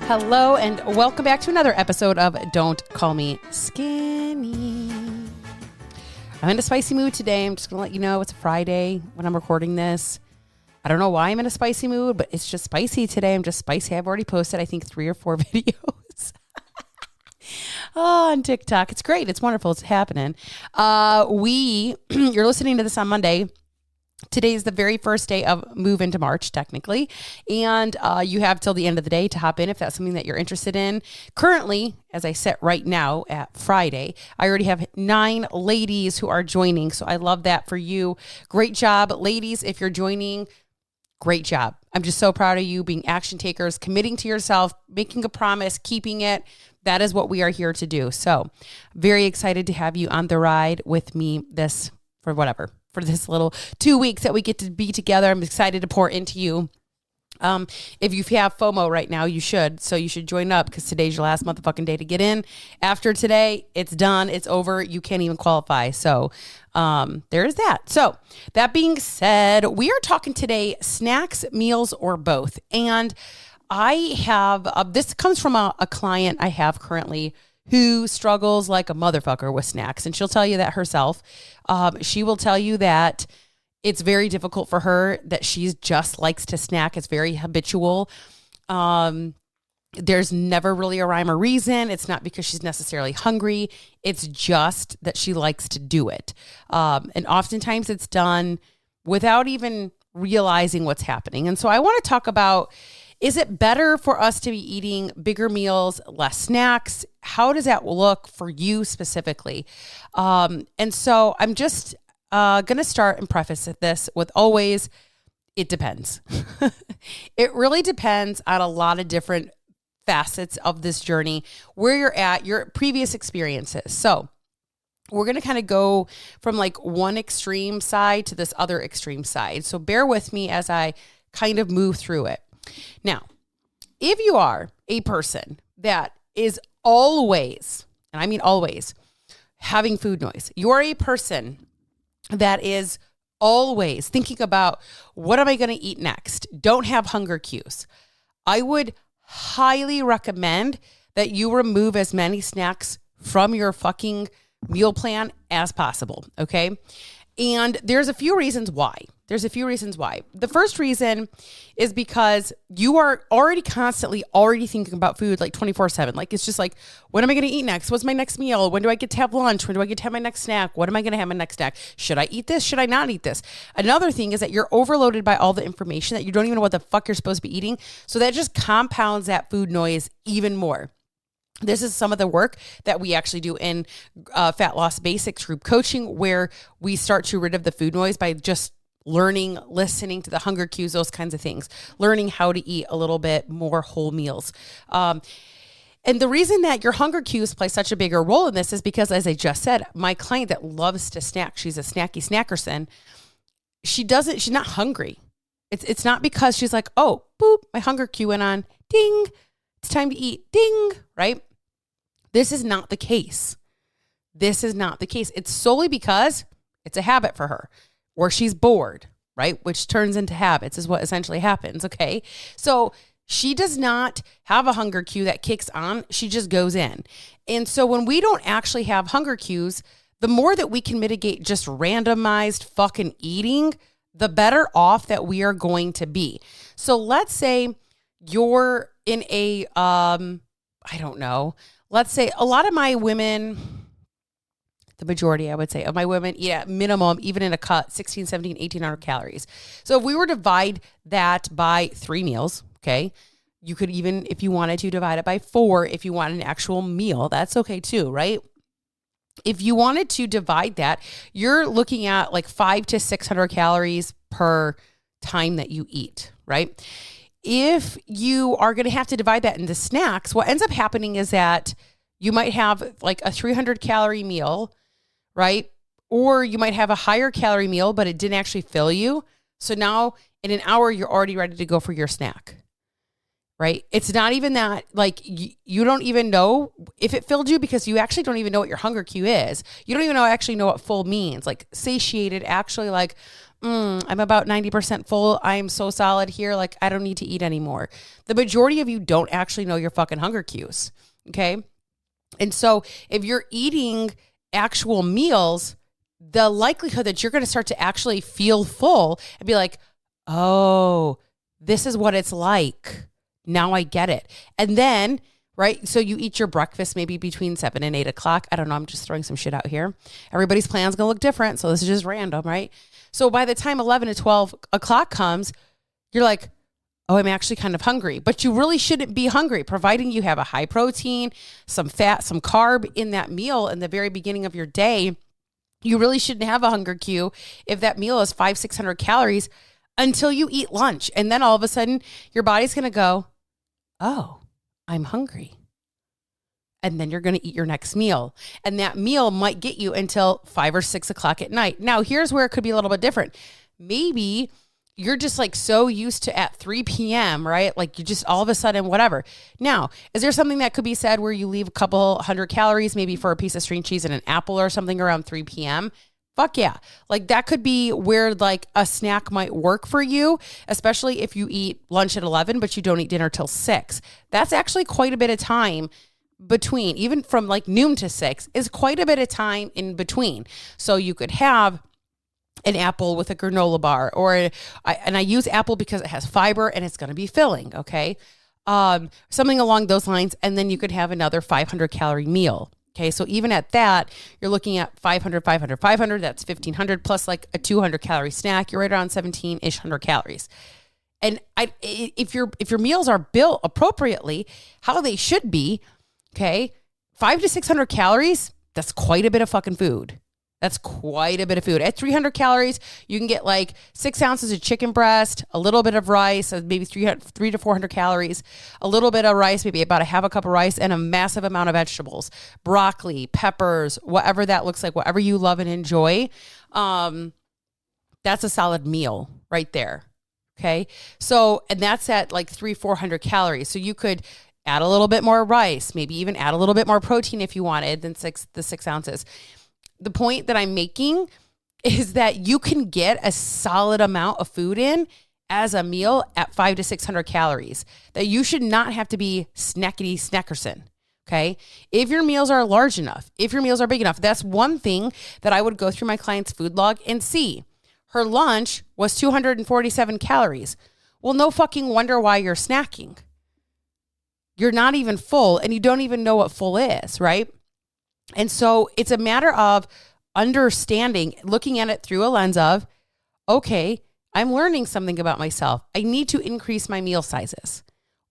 Hello and welcome back to another episode of Don't Call Me Skinny. I'm in a spicy mood today. I'm just going to let you know it's a Friday when I'm recording this. I don't know why I'm in a spicy mood, but it's just spicy today. I'm just spicy. I've already posted, I think, 3 or 4 videos on TikTok. It's great. It's wonderful. It's happening. You're listening to this on Monday. Today is the very first day of move into March, technically, and you have till the end of the day to hop in if that's something that you're interested in. Currently, as I sit right now at Friday, I already have 9 ladies who are joining, so I love that for you. Great job, ladies, if you're joining. Great job. I'm just so proud of you being action takers, committing to yourself, making a promise, keeping it. That is what we are here to do. So very excited to have you on the ride with me for this little 2 weeks that we get to be together. I'm excited to pour into you. If you have FOMO right now, you should. So you should join up because today's your last motherfucking day to get in. After today, it's done. It's over. You can't even qualify. So there is that. So that being said, we are talking today snacks, meals, or both. And I have, this comes from a client I have currently who struggles like a motherfucker with snacks. And she'll tell you that herself. She will tell you that it's very difficult for her, that she just likes to snack. It's very habitual. There's never really a rhyme or reason. It's not because she's necessarily hungry. It's just that she likes to do it. And oftentimes it's done without even realizing what's happening. And so I want to talk about, is it better for us to be eating bigger meals, less snacks? How does that look for you specifically? And so I'm just going to start and preface this with always, it depends. It really depends on a lot of different facets of this journey, where you're at, your previous experiences. So we're going to kind of go from like one extreme side to this other extreme side. So bear with me as I kind of move through it. Now, if you are a person that is always, and I mean always, having food noise, you're a person that is always thinking about, what am I going to eat next? Don't have hunger cues. I would highly recommend that you remove as many snacks from your fucking meal plan as possible, okay? And there's a few reasons why. The first reason is because you are constantly thinking about food like 24/7. Like, it's just like, what am I going to eat next? What's my next meal? When do I get to have lunch? When do I get to have my next snack? What am I going to have my next snack? Should I eat this? Should I not eat this? Another thing is that you're overloaded by all the information that you don't even know what the fuck you're supposed to be eating. So that just compounds that food noise even more. This is some of the work that we actually do in Fat Loss Basics group coaching, where we start to rid of the food noise by just learning, listening to the hunger cues, those kinds of things, learning how to eat a little bit more whole meals. And the reason that your hunger cues play such a bigger role in this is because, as I just said, my client that loves to snack, she's a snacky snackerson. She's not hungry. It's not because she's like, oh, boop, my hunger cue went on, ding, it's time to eat, ding, right? This is not the case. It's solely because it's a habit for her, or she's bored, right? Which turns into habits is what essentially happens, okay? So she does not have a hunger cue that kicks on. She just goes in. And so when we don't actually have hunger cues, the more that we can mitigate just randomized fucking eating, the better off that we are going to be. So let's say you're in a, let's say a lot of my women, the majority, I would say, of my women eat at minimum, even in a cut, 16, 17, 1,800 calories. So if we were to divide that by 3 meals, okay, you could even, if you wanted to, divide it by 4 if you want an actual meal. That's okay too, right? If you wanted to divide that, you're looking at like 500 to 600 calories per time that you eat, right? If you are going to have to divide that into snacks, what ends up happening is that you might have like a 300 calorie meal, right? Or you might have a higher calorie meal, but it didn't actually fill you. So now in an hour, you're already ready to go for your snack. right? It's not even that, like, you don't even know if it filled you because you actually don't even know what your hunger cue is. You don't even actually know what full means. Like satiated, actually like, I'm about 90% full. I am so solid here. Like I don't need to eat anymore. The majority of you don't actually know your fucking hunger cues. Okay. And so if you're eating actual meals, the likelihood that you're going to start to actually feel full and be like, oh, this is what it's like. Now I get it. And then, right, so you eat your breakfast maybe between 7 and 8 o'clock. I don't know. I'm just throwing some shit out here. Everybody's plan's going to look different. So this is just random, right? So by the time 11 to 12 o'clock comes, you're like, oh, I'm actually kind of hungry. But you really shouldn't be hungry, providing you have a high protein, some fat, some carb in that meal in the very beginning of your day. You really shouldn't have a hunger cue if that meal is 500-600 calories until you eat lunch. And then all of a sudden, your body's going to go, oh, I'm hungry. And then you're going to eat your next meal. And that meal might get you until 5 or 6 o'clock at night. Now, here's where it could be a little bit different. Maybe you're just like so used to at 3 p.m., right? Like you just all of a sudden, whatever. Now, is there something that could be said where you leave a couple hundred calories, maybe for a piece of string cheese and an apple or something around 3 p.m.? Fuck yeah. Like that could be where like a snack might work for you, especially if you eat lunch at 11, but you don't eat dinner till 6. That's actually quite a bit of time between, even from like noon to 6 is quite a bit of time in between. So you could have an apple with a granola bar, and I use apple because it has fiber and it's going to be filling. Okay. Something along those lines. And then you could have another 500 calorie meal. Okay. So even at that, you're looking at 500, 500, 500, that's 1500 plus like a 200 calorie snack. You're right around 17-ish hundred calories. And if your meals are built appropriately, how they should be, okay, 500 to 600 calories, that's quite a bit of fucking food. That's quite a bit of food. At 300 calories, you can get like 6 ounces of chicken breast, a little bit of rice, maybe 300 to 400 calories, a little bit of rice, maybe about a half a cup of rice, and a massive amount of vegetables, broccoli, peppers, whatever that looks like, whatever you love and enjoy. That's a solid meal right there. Okay. So, and that's at like 300-400 calories. So you could add a little bit more rice, maybe even add a little bit more protein if you wanted than the 6 ounces. The point that I'm making is that you can get a solid amount of food in as a meal at 500 to 600 calories, that you should not have to be snackety snackerson. Okay. If your meals are large enough, if your meals are big enough, that's one thing that I would go through my client's food log and see. Her lunch was 247 calories. Well, no fucking wonder why you're snacking. You're not even full and you don't even know what full is, right? And so it's a matter of understanding, looking at it through a lens of, okay, I'm learning something about myself. I need to increase my meal sizes.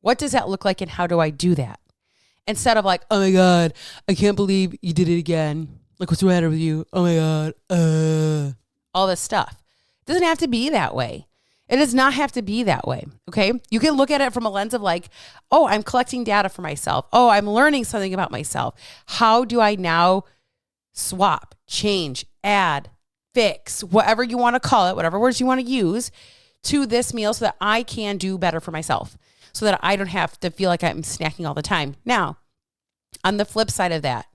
What does that look like and how do I do that? Instead of like, oh my God, I can't believe you did it again. Like, what's the matter with you? Oh my God, all this stuff. It doesn't have to be that way. It does not have to be that way, okay? You can look at it from a lens of like, oh, I'm collecting data for myself. Oh, I'm learning something about myself. How do I now swap, change, add, fix, whatever you want to call it, whatever words you want to use to this meal so that I can do better for myself, so that I don't have to feel like I'm snacking all the time. Now, on the flip side of that,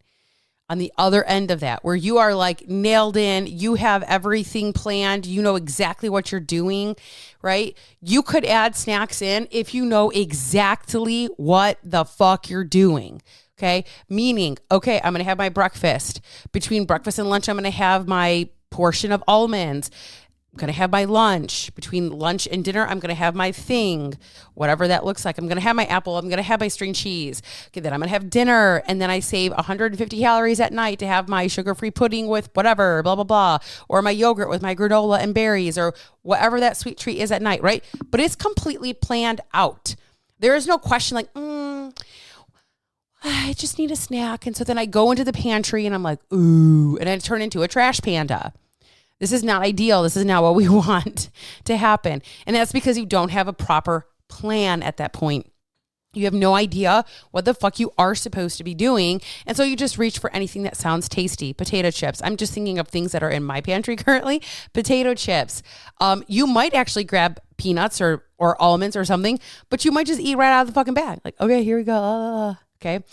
on the other end of that, where you are like nailed in, you have everything planned, you know exactly what you're doing, right? You could add snacks in if you know exactly what the fuck you're doing, okay? Meaning, okay, I'm going to have my breakfast. Between breakfast and lunch, I'm going to have my portion of almonds. I'm going to have my lunch. Between lunch and dinner, I'm going to have my thing, whatever that looks like. I'm going to have my apple. I'm going to have my string cheese. Okay, then I'm going to have dinner. And then I save 150 calories at night to have my sugar-free pudding with whatever, blah, blah, blah. Or my yogurt with my granola and berries or whatever that sweet treat is at night, right? But it's completely planned out. There is no question like, I just need a snack. And so then I go into the pantry and I'm like, ooh, and I turn into a trash panda. This is not ideal. This is not what we want to happen. And that's because you don't have a proper plan at that point. You have no idea what the fuck you are supposed to be doing. And so you just reach for anything that sounds tasty. Potato chips. I'm just thinking of things that are in my pantry currently. Potato chips. You might actually grab peanuts or almonds or something, but you might just eat right out of the fucking bag. Like, okay, here we go. Okay.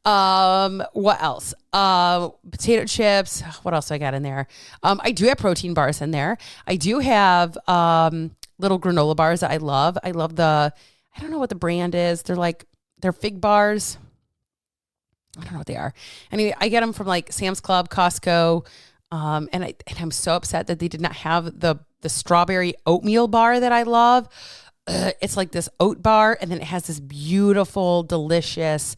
What else? Potato chips. What else do I got in there? I do have protein bars in there. I do have, little granola bars that I love. I love I don't know what the brand is. They're fig bars. I don't know what they are. Anyway, I get them from like Sam's Club, Costco. And I'm so upset that they did not have the strawberry oatmeal bar that I love. It's like this oat bar, and then it has this beautiful, delicious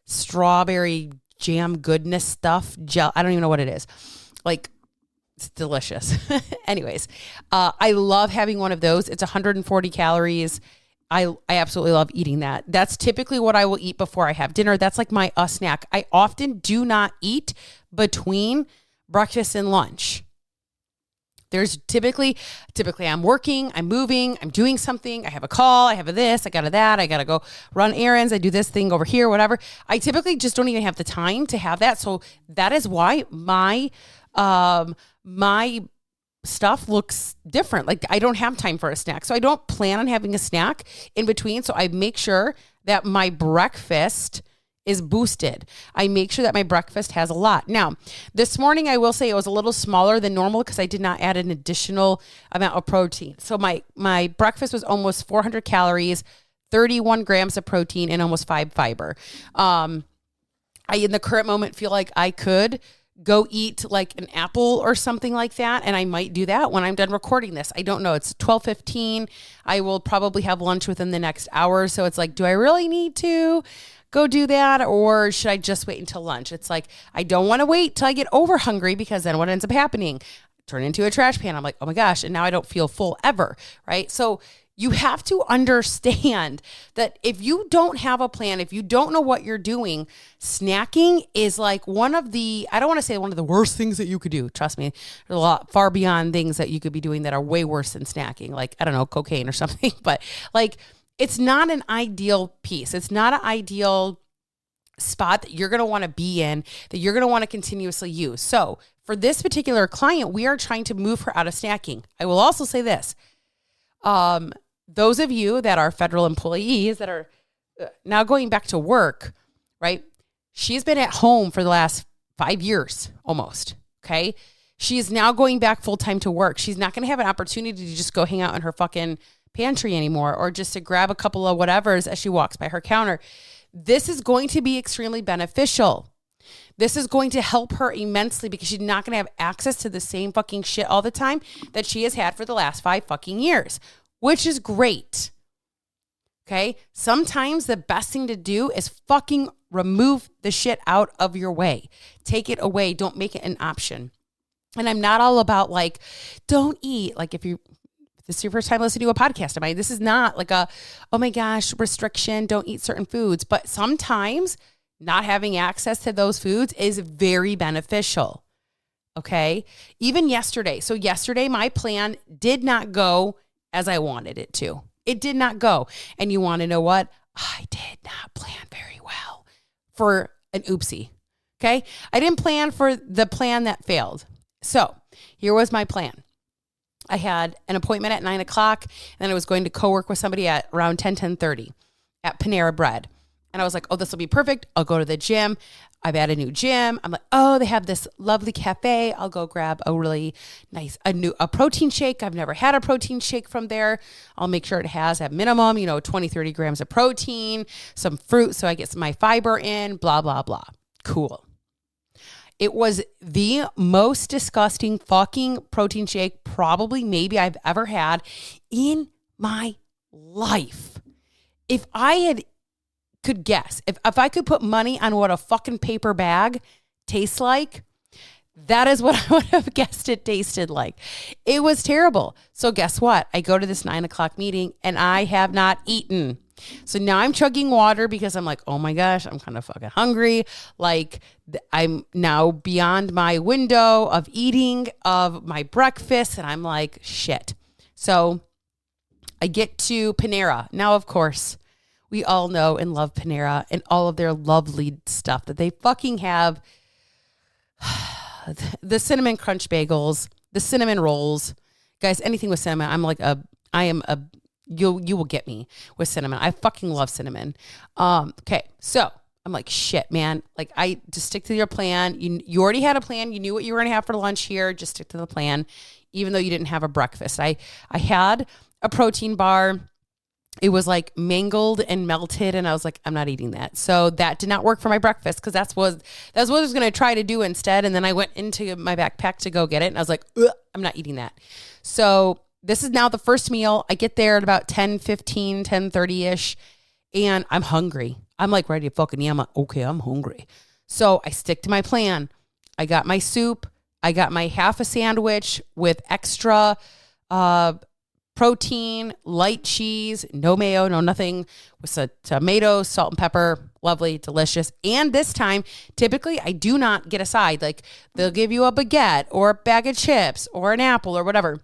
strawberry jam goodness stuff. Gel. I don't even know what it is. Like, it's delicious. Anyways, I love having one of those. It's 140 calories. I absolutely love eating that. That's typically what I will eat before I have dinner. That's like my snack. I often do not eat between breakfast and lunch. There's typically I'm working, I'm moving, I'm doing something. I have a call, I have a this, I got a that, I got to go run errands, I do this thing over here, whatever. I typically just don't even have the time to have that. So that is why my stuff looks different. Like, I don't have time for a snack. So I don't plan on having a snack in between. So I make sure that my breakfast is boosted. I make sure that my breakfast has a lot. Now, this morning, I will say it was a little smaller than normal because I did not add an additional amount of protein. So my breakfast was almost 400 calories, 31 grams of protein, and almost 5 fiber. I, in the current moment, feel like I could go eat like an apple or something like that. And I might do that when I'm done recording this. I don't know. It's 12:15. I will probably have lunch within the next hour. So it's like, do I really need to go do that? Or should I just wait until lunch? It's like, I don't want to wait till I get over hungry, because then what ends up happening? Turn into a trash pan. I'm like, oh my gosh. And now I don't feel full ever. Right. So you have to understand that if you don't have a plan, if you don't know what you're doing, snacking is like one of the, I don't want to say one of the worst things that you could do. Trust me, there's a lot far beyond things that you could be doing that are way worse than snacking. Like, I don't know, cocaine or something, but like, it's not an ideal piece. It's not an ideal spot that you're going to want to be in, that you're going to want to continuously use. So for this particular client, we are trying to move her out of snacking. I will also say this. Those of you that are federal employees that are now going back to work, right? She's been at home for the last 5 years almost. Okay. She is now going back full time to work. She's not going to have an opportunity to just go hang out in her fucking pantry anymore, or just to grab a couple of whatevers as she walks by her counter. This is going to be extremely beneficial. This is going to help her immensely, because she's not going to have access to the same fucking shit all the time that she has had for the last 5 fucking years. Which is great. Okay. Sometimes the best thing to do is fucking remove the shit out of your way. Take it away. Don't make it an option. And I'm not all about like, don't eat. Like, if this is your first time listening to a podcast of mine, this is not like a, oh my gosh, restriction, don't eat certain foods. But sometimes not having access to those foods is very beneficial. Okay. Even yesterday. So yesterday, my plan did not go as I wanted it to. It did not go. And you want to know what? I did not plan very well for an oopsie. Okay. I didn't plan for the plan that failed. So here was my plan. I had an appointment at 9:00, and then I was going to co-work with somebody at around 10:30 at Panera Bread. And I was like, oh, this will be perfect. I'll go to the gym. I've had a new gym. I'm like, oh, they have this lovely cafe. I'll go grab a really nice, a protein shake. I've never had a protein shake from there. I'll make sure it has at minimum, 20, 30 grams of protein, some fruit, so I get my fiber in, blah, blah, blah. Cool. It was the most disgusting fucking protein shake probably maybe I've ever had in my life. If I could guess, if I could put money on what a fucking paper bag tastes like, that is what I would have guessed it tasted like. It was terrible. So guess what? I go to this 9:00 meeting and I have not eaten. So now I'm chugging water because I'm like, oh my gosh, I'm kind of fucking hungry. Like, I'm now beyond my window of eating of my breakfast, and I'm like, shit. So I get to Panera. Now, of course, we all know and love Panera and all of their lovely stuff that they fucking have. The cinnamon crunch bagels, the cinnamon rolls. Guys, anything with cinnamon, I am a you will get me with cinnamon. I fucking love cinnamon. Okay, so I'm like, shit, man. Like, I just stick to your plan. You already had a plan. You knew what you were gonna have for lunch here. Just stick to the plan, even though you didn't have a breakfast. I had a protein bar. It was like mangled and melted, and I was like, I'm not eating that. So that did not work for my breakfast because that's what I was going to try to do instead. And then I went into my backpack to go get it, and I was like, I'm not eating that. So this is now the first meal. I get there at about 10:15, 10:30-ish, and I'm hungry. I'm like ready to fucking eat. I'm like, okay, I'm hungry. So I stick to my plan. I got my soup. I got my half a sandwich with extra protein, light cheese, no mayo, no nothing, with some tomatoes, salt and pepper, lovely, delicious. And this time, typically I do not get a side. Like, they'll give you a baguette or a bag of chips or an apple or whatever.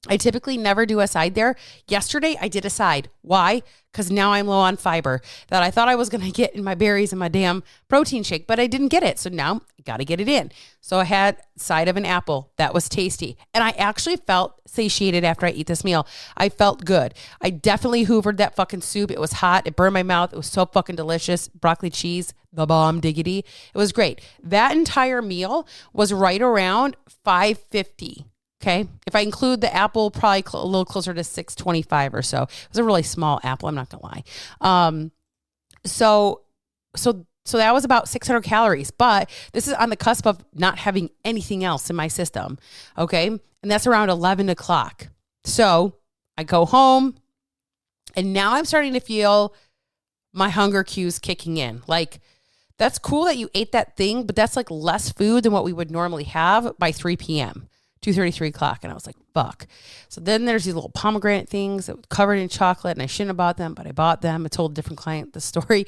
I typically never do a side there. Yesterday, I did a side. Why? Because now I'm low on fiber that I thought I was going to get in my berries and my damn protein shake, but I didn't get it. So now I got to get it in. So I had side of an apple. That was tasty. And I actually felt satiated after I eat this meal. I felt good. I definitely hoovered that fucking soup. It was hot. It burned my mouth. It was so fucking delicious. Broccoli cheese, the bomb diggity. It was great. That entire meal was right around $5.50. Okay. If I include the apple, probably a little closer to $6.25 or so. It was a really small apple. I'm not going to lie. So that was about 600 calories, but this is on the cusp of not having anything else in my system. Okay. And that's around 11 o'clock. So I go home, and now I'm starting to feel my hunger cues kicking in. Like, that's cool that you ate that thing, but that's like less food than what we would normally have by 3 p.m. 2:30, 3 o'clock. And I was like, fuck. So then there's these little pomegranate things that were covered in chocolate, and I shouldn't have bought them, but I bought them. I told a different client the story,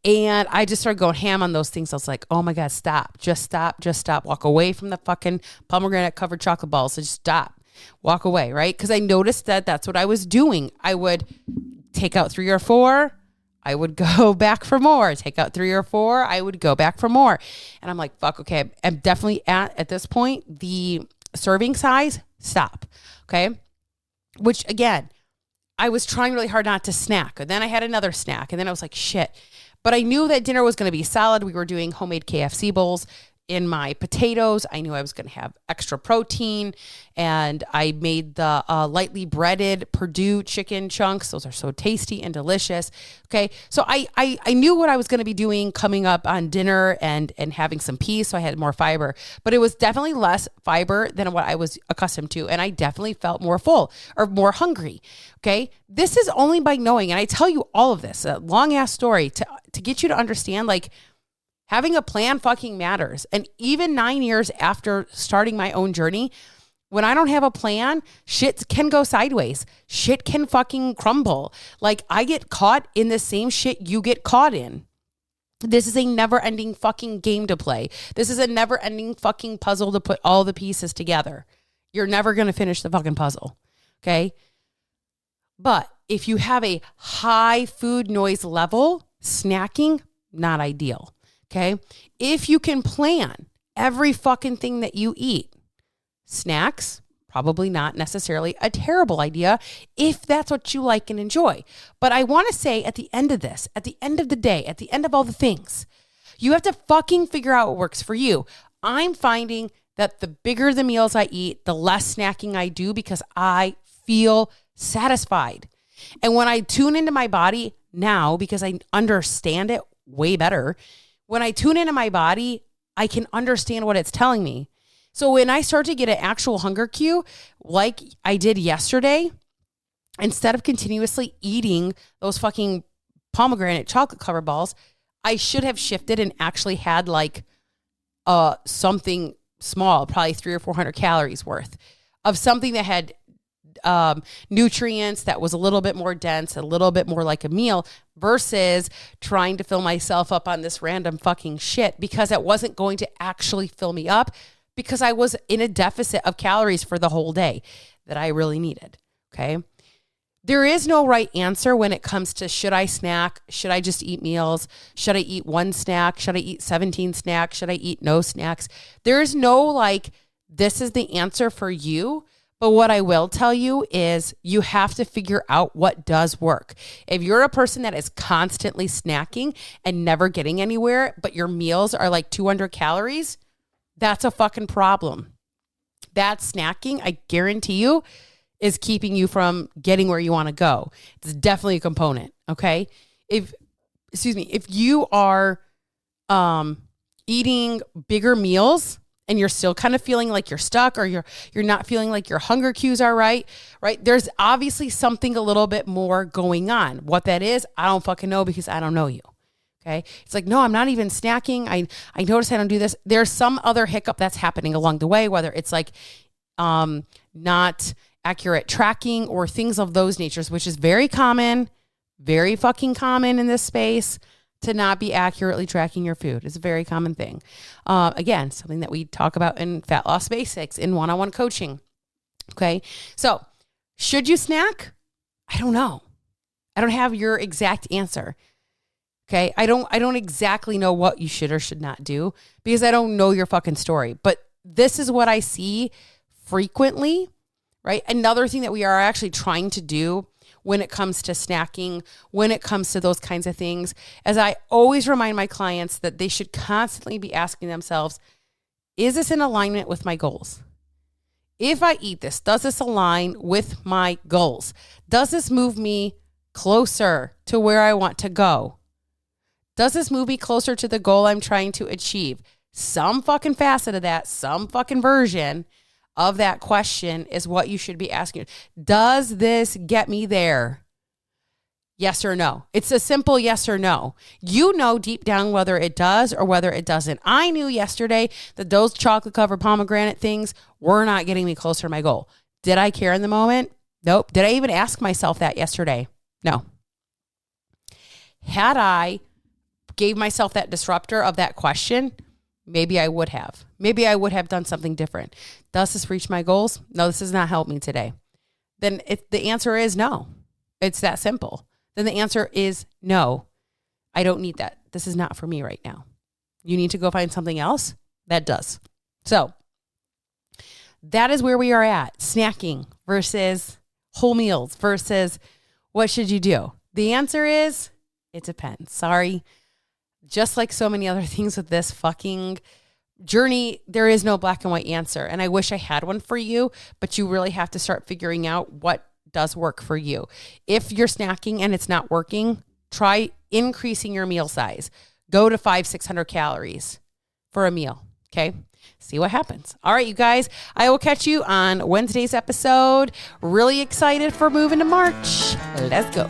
and I just started going ham on those things. I was like, oh my God, stop. Just stop. Walk away from the fucking pomegranate covered chocolate balls. So just stop. Walk away, right? Because I noticed that that's what I was doing. I would take out 3 or 4. I would go back for more. Take out 3 or 4. I would go back for more. And I'm like, fuck, okay. I'm definitely at this point, the serving size, stop. Okay. Which, again, I was trying really hard not to snack. And then I had another snack, and then I was like, shit. But I knew that dinner was going to be solid. We were doing homemade KFC bowls. In my potatoes, I knew I was going to have extra protein, and I made the lightly breaded Purdue chicken chunks. Those are so tasty and delicious. Okay. So I knew what I was going to be doing coming up on dinner, and having some peas. So I had more fiber, but it was definitely less fiber than what I was accustomed to. And I definitely felt more full or more hungry. Okay. This is only by knowing. And I tell you all of this, a long ass story to get you to understand, like, having a plan fucking matters. And even 9 years after starting my own journey, when I don't have a plan, shit can go sideways. Shit can fucking crumble. Like, I get caught in the same shit you get caught in. This is a never ending fucking game to play. This is a never ending fucking puzzle to put all the pieces together. You're never going to finish the fucking puzzle. Okay. But if you have a high food noise level, snacking, not ideal. Okay. If you can plan every fucking thing that you eat, snacks, probably not necessarily a terrible idea if that's what you like and enjoy. But I want to say, at the end of this, at the end of the day, at the end of all the things, you have to fucking figure out what works for you. I'm finding that the bigger the meals I eat, the less snacking I do, because I feel satisfied. And when I tune into my body now, because I understand it way better, when I tune into my body, I can understand what it's telling me. So when I start to get an actual hunger cue, like I did yesterday, instead of continuously eating those fucking pomegranate chocolate covered balls, I should have shifted and actually had like something small, probably 300 or 400 calories worth of something that had nutrients, that was a little bit more dense, a little bit more like a meal, versus trying to fill myself up on this random fucking shit, because it wasn't going to actually fill me up, because I was in a deficit of calories for the whole day that I really needed. Okay. There is no right answer when it comes to, should I snack? Should I just eat meals? Should I eat one snack? Should I eat 17 snacks? Should I eat no snacks? There is no like, this is the answer for you. But what I will tell you is you have to figure out what does work. If you're a person that is constantly snacking and never getting anywhere, but your meals are like 200 calories, that's a fucking problem. That snacking, I guarantee you, is keeping you from getting where you want to go. It's definitely a component, okay? If you are eating bigger meals and you're still kind of feeling like you're stuck, or you're not feeling like your hunger cues are right? There's obviously something a little bit more going on. What that is, I don't fucking know, because I don't know you. Okay. It's like, no, I'm not even snacking. I notice I don't do this. There's some other hiccup that's happening along the way, whether it's like not accurate tracking or things of those natures, which is very common, very fucking common in this space, to not be accurately tracking your food. It's a very common thing. Again, something that we talk about in Fat Loss Basics in one-on-one coaching. Okay. So should you snack? I don't know. I don't have your exact answer. Okay. I don't exactly know what you should or should not do, because I don't know your fucking story, but this is what I see frequently, right? Another thing that we are actually trying to do when it comes to snacking, when it comes to those kinds of things, as I always remind my clients that they should constantly be asking themselves, is this in alignment with my goals? If I eat this, does this align with my goals? Does this move me closer to where I want to go? Does this move me closer to the goal I'm trying to achieve? Some fucking facet of that, some fucking version of that question is what you should be asking. Does this get me there? Yes or no? It's a simple yes or no. You know deep down whether it does or whether it doesn't. I knew yesterday that those chocolate covered pomegranate things were not getting me closer to my goal. Did I care in the moment? Nope. Did I even ask myself that yesterday? No. Had I gave myself that disruptor of that question, maybe I would have. Maybe I would have done something different. Does this reach my goals? No, this does not help me today. Then if the answer is no, it's that simple. Then the answer is no, I don't need that. This is not for me right now. You need to go find something else that does. So that is where we are at. Snacking versus whole meals versus what should you do? The answer is it depends. Sorry. Just like so many other things with this fucking journey, there is no black and white answer. And I wish I had one for you, but you really have to start figuring out what does work for you. If you're snacking and it's not working, try increasing your meal size. Go to 500-600 calories for a meal. Okay. See what happens. All right, you guys, I will catch you on Wednesday's episode. Really excited for moving to March. Let's go.